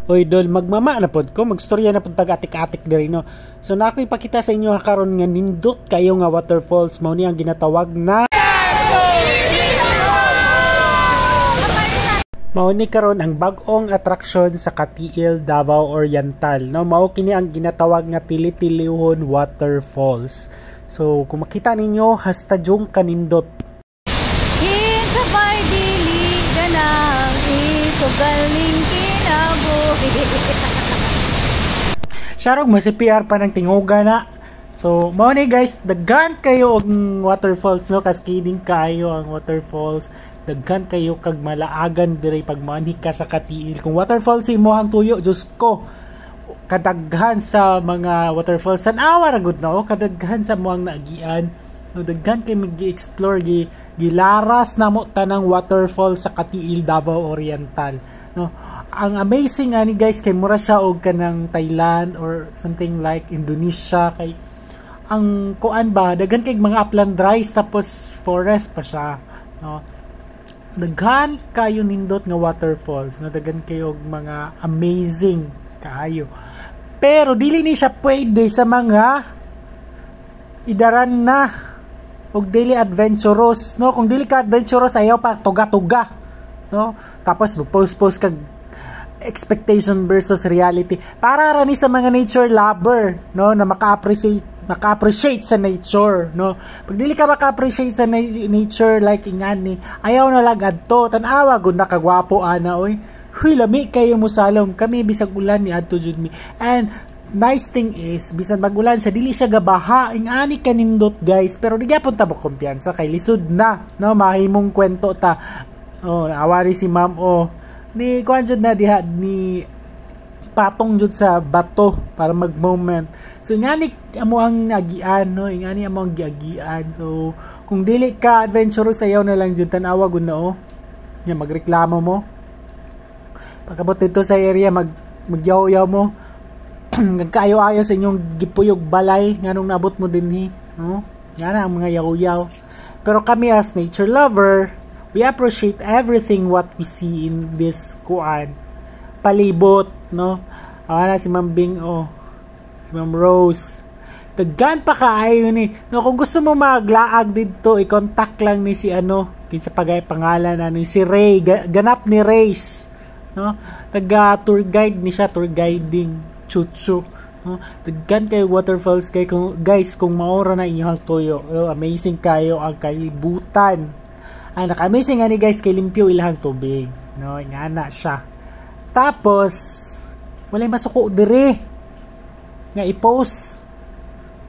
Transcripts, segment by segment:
Oy dol, magmama na pod ko, magstorya na pod tag-atik-atik diri no. So na ako ipakita sa inyo karon nga nindot kayo nga waterfalls mao ni ang ginatawag na mao ni karon ang bag-ong atraksyon sa Katiil, Davao Oriental no. Mao kini ang ginatawag nga Tili-Tilihon Waterfalls. So kung makita ninyo hastadyong kanindot. Sabay dili ganang isugal ning kinabuhi. Sharog mo si PR pa ng tinguga na. So, mao ni guys, daghan kayo og waterfalls no, cascading kayo ang waterfalls. Daghan kayo kag malaagan diri pag manhi ka sa Katiil. Kung waterfalls imo ang tuyo, Diyos ko. Kadaghan sa mga waterfalls san awa ra gud no, kadaghan sa moang naagian. No, daghan kay mag-explore gilaras na mo tanang waterfall sa Katiil, Davao Oriental no. Ang amazing ani guys kay mura siya og kanang Thailand or something like Indonesia, kay ang kuan ba daghan kay mga upland rice tapos forest pa siya no. Daghan kayo nindot nga waterfalls no, daghan kayo og mga amazing kaayo, pero dili ni siya pwede sa mga idaran na og daily adventurous no. Kung dili ka adventurous ayaw pa tuga-tuga no, tapos post kag expectation versus reality. Para ra ni sa mga nature lover no na maka-appreciate sa nature no. Pag dili ka maka-appreciate sa nature like ingani, ayaw na lang adto tan-awa gud na kagwapo ana oy. Huy lami kayo mo salom, kami bisag ulan ni adto jud mi. And nice thing is bisan magulan siya dili siya gabaha ingani kanindot guys, pero di gyapon ta mo kumpiyansa kay lisod na no, mahimong kwento ta. Oh, awari si ma'am ni kuan jud na diha ni patong jud sa bato para mag-moment. So ingani amo ang nagian no, ingani amo ang giagian. So kung dili ka adventurous ayaw na lang jud tan-awa gud na nya magreklamo mo. Pagabot dito sa area magyaw-yaw mo. Nagkaayo-ayo sa inyong gipuyog balay nganong nabot mo dinhi no. Yan ang mga yaw-yaw. Pero kami as nature lover, we appreciate everything what we see in this kuan palibot no. Ana si Ma'am Bing si Ma'am Rose, daghan pa kaayo ni no. Kung gusto mo maglaag dito i-contact lang ni si kinsa pagay pangalan si Ray, ganap ni Race no, taga tour guide ni siya, tour guiding chuchu no. Daghan kayo waterfalls kay guys kung maora na inyong tuyo. Amazing kayo ang kalibutan. Naka-amazing ani guys kay limpyo ilahang tubig no, ingana siya. Tapos walay masuko dire nga i-post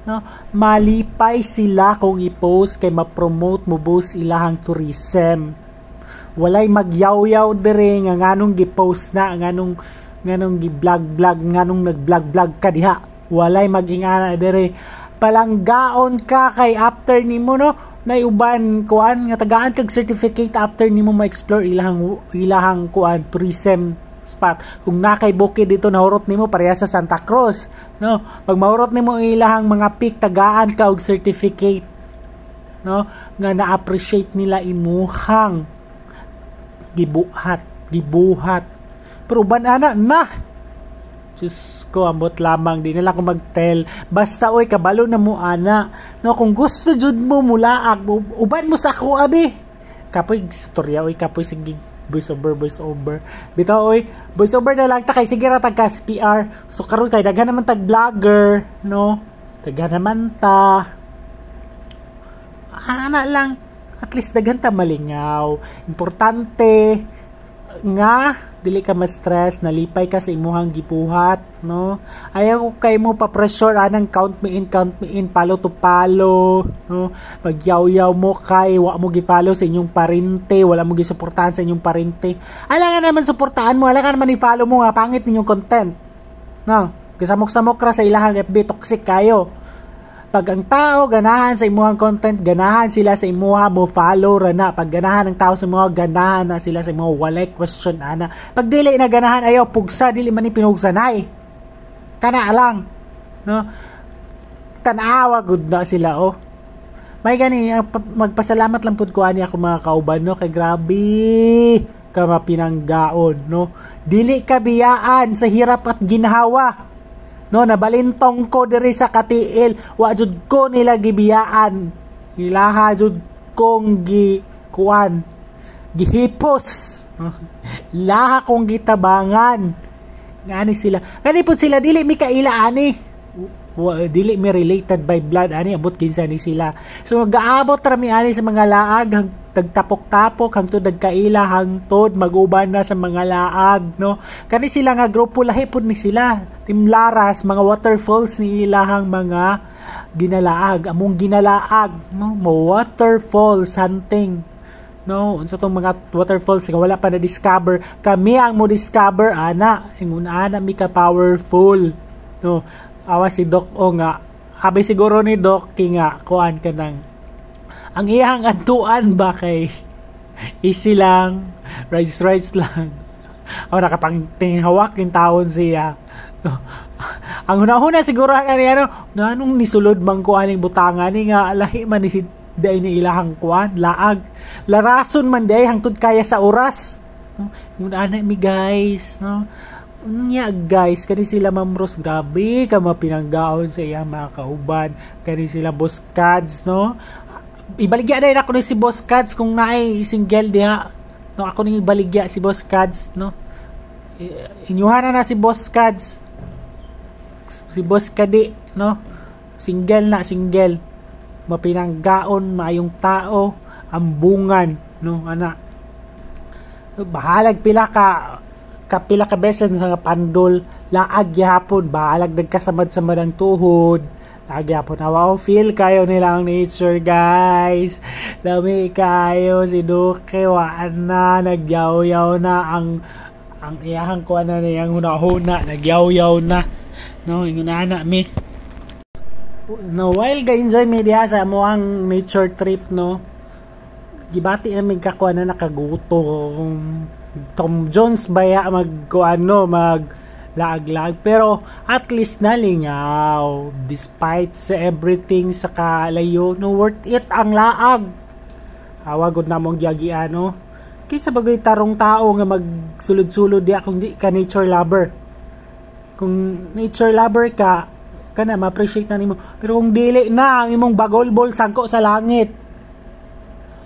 no, malipay sila kung i-post kay ma-promote mo boost ilahang tourism. Walay magyaw-yaw dire nga nganong gi-post na, nganong gi-vlog nganong nag-vlog ka diha. Walay mag-ingana dire, palanggaon ka kay after nimo no na uban kuan nga tagaan kag certificate after nimo ma-explore ilahang kuan tourism spot. Kung nakay bukid dito nahurot nimo pareha sa Santa Cruz no, pag mahurot nimo ilahang mga peak tagaan ka og certificate no nga na-appreciate nila imuhang gibuhat. Pero uban ana na Diyos ko, ambot lamang din nila ko mag-tell. Basta oy kabalo na mo ana no, kung gusto jud mo mulaag uban mo sa ako abi kapoy istorya oy, kapoy sige voice over bitaw oy voice over na lang ta kay sige ra tag PR. So karon kay daghan naman tag vlogger no, daghan naman ta ana lang, at least daghan ta malingaw. Importante nga dili ka ma-stress, nalipay ka sa imuhang gibuhat no. Ayaw ko kay mo pa-pressure anang count me in, follow to follow no. Pagyaw-yaw mo kay wa mo gi-follow sa inyong parente, wala mo gi-suportahan sa inyong parente. Ala nga naman suportahan mo, ala nga naman i-follow mo nga pangit ninyong content no. Kasamok-samok ra sa ilahang FB, toxic kayo. Pag ang tao ganahan sa imuhang content, ganahan sila sa imuha mo follow ra na. Pag ganahan ng tao sa imuha, ganahan na sila sa imuha, walay question ana. Pag dili na ganahan ayaw pugsa, dili man ni pinugsanay kana lang no, tanawa gud na sila may gani. Magpasalamat lang pud ko ani ako mga kauban no, kay grabe ka mapinanggaon, no? Dili ka biyaan sa hirap at ginhawa, no? Nabalintong ko diri sa katiil, wa jud ko nila gibiyaan, ilaha jud kong gihipos, no? Laha kong gitabangan, ngani sila, kani po sila dili mi kaila ani, dili mi related by blood ani, abot kinsa ni sila. So gaabot rami ani sa mga laag, tagtapok-tapok hangtod nagkaila, hangtod maguban na sa mga laag, no? Kani sila nga grupo lahi pud ni sila, Team Laras, mga waterfalls ni ilahang mga ginalaag, among ginalaag, no? Mo waterfalls hunting, no? Unsa tong mga waterfalls nga wala pa na discover, kami ang mo discover ana, ingon ana mi ka powerful, no? Awa si Doc o nga, abay siguro ni Doc nga kuan ka nang ang iyang antuan ba kay easy lang, rice lang, o nakapangtinghawak yung taon siya, no? Ang hunahuna siguro ni ano, nanong nisulod bang kuan ning butangan ni nga lahi man ni day ni ilahang kuan laag, larason man day hangtod kaya sa oras, no? Yung ana mi guys, no? Nya guys, kani sila Ma'am Rose, grabe ka mapinanggaon sa iya mga kauban, kani sila Boss Cads, no? Ibaligya na ako ni si Boss Cads kung naay single diha, no? Ako ning ibaligya si Boss Cads, no? Inyuhana na si Boss Cads, si Boss Kadi, no? Single, mapinanggaon, maayong tao, ambungan, no? Ana, bahalag pila ka beses nga pandol, laag gyapon, bahalag nagkasamad-samad ang tuhod, laag gyapon. Wow, feel kayo nila ang nature guys, lami kayo si Duque, waan na, nagyaw-yaw na ang iyahang kuan na niyang hunahuna, nagyaw-yaw na, no? Ingon ana mi, no, while ga-enjoy mi diha sa mo ang nature trip, no? Gibati na mig kakuan na nakagutom, Tom Jones baya mag laag-laag, pero at least nalingaw despite sa everything sa kalayo, no? Worth it ang laag, awagod na mong giagian, no? Kinsa bagay tarong tao nga magsulod-sulod di kung di ka nature lover. Kung nature lover ka kana ma-appreciate na nimo, pero kung dili na ang imong bagol-bol sangko sa langit,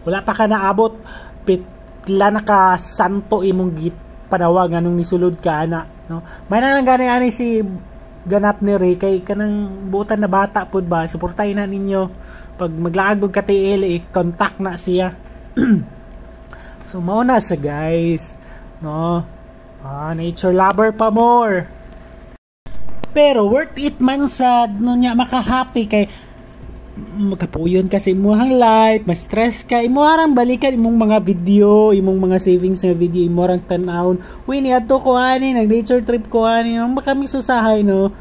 wala pa ka naabot, pila na ka santo imong panawag anong nisulod ka ana, no? May na lang gani ani si ganap ni Ray kay kanang butan na bata pud ba, suportahin na ninyo pag maglaag og katiil, i-contact na siya. So mao na siya guys, no? Nature lover pa more, pero worth it man sad, no nya, maka-happy kay makapuyon kasi imuhang life, mas stress ka, imuharang balikan imong mga video, imong mga savings na video, imuharang tanawon, uy niadto ko ani, nag nature trip ko ani, no? Kami susahay, no?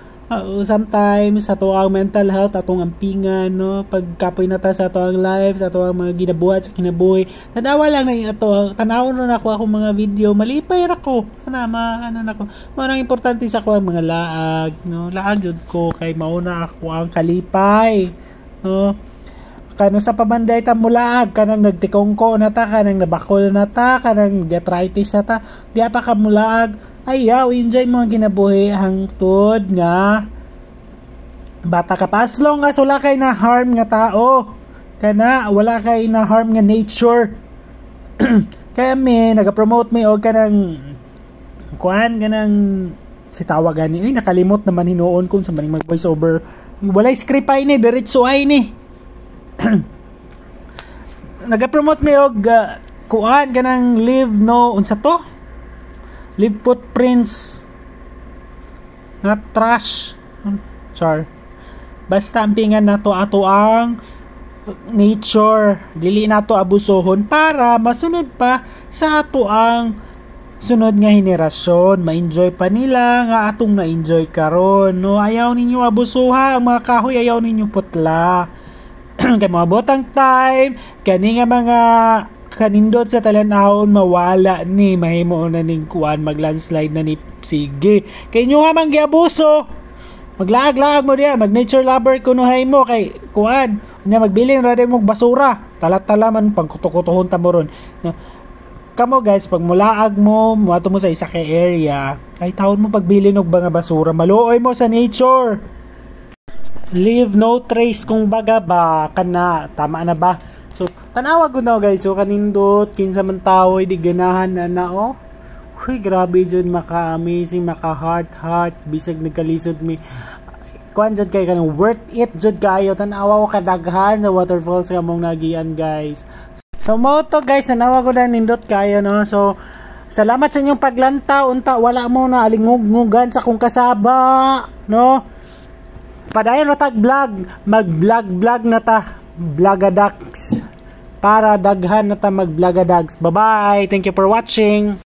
Sometimes sa to ang mental health atong ampingan, no? Pagkapoy na ta sa to ang life, sa to ang mga ginabuhat sa kinabuhi, tanawa lang na ato, tanawon ron ako akong mga video, malipay ra ko ana ano nako, marang importante sa ko ang mga laag, no? Laag jud ko kay mauna ako ang kalipay, no? Kano sa pamanday ta mulaag, kanang nagtikongko na ta, kanang nabakol na ta, kanang gastritis na ta, di pa ka mulaag, ayaw, enjoy mo ang kinabuhi hangtod nga bata ka pa, as long as wala kay na harm nga tao, kana wala kay na harm nga nature. Kaya mi nagapromote mi og kanang kuan, kanang si tawag gani, ay nakalimot naman hinuon kung sa maning mag voice over, walay script ay ni, diretso ay ni. Nagapromote mi og kuan kanang live, no, unsa to, live footprints na trash char, basta ampingan na to ato ang nature, dili na to abusohon para masunod pa sa ato ang sunod nga henerasyon, ma-enjoy pa nila nga atong na-enjoy karon, no? Ayaw ninyo abusuha ang mga kahoy, ayaw ninyo putla. Kay mga botang time kani nga mga kanindot sa talanahon mawala ni, mahimo na ning kuan, maglandslide na ni, sige kay nyo ha man giabuso, maglaag-laag mo diya, mag nature lover kunuhay mo kay kuan nya, magbilin ra din mo basura, talat-tala man pangkuto-kutohon ta mo ron, no? kamo guys, pag mulaag mo, muato mo sa isa ka area, kahit taon mo pagbili og mga basura, maluoy mo sa nature. Leave no trace kung baga ba, kana, tama na ba? So, tanawa ko na guys, so kanindot, kinsa man tao, di ganahan na oh. Huy, grabe dyan, maka-amazing, maka-heart, bisag nagkalisod mi. Kuan dyan kayo kanang worth it dyan kayo, tanawa ko kadaghan sa waterfalls ka mong nagian guys. So mo to guys, nanawa ko na nindot kayo no. So salamat sa inyong paglanta, unta wala mo na alingug-ngugan sa kong kasaba no. Padayon na tag vlog, mag-vlog na ta, vlogadax. Para daghan na ta mag-vlogadax. Bye-bye. Thank you for watching.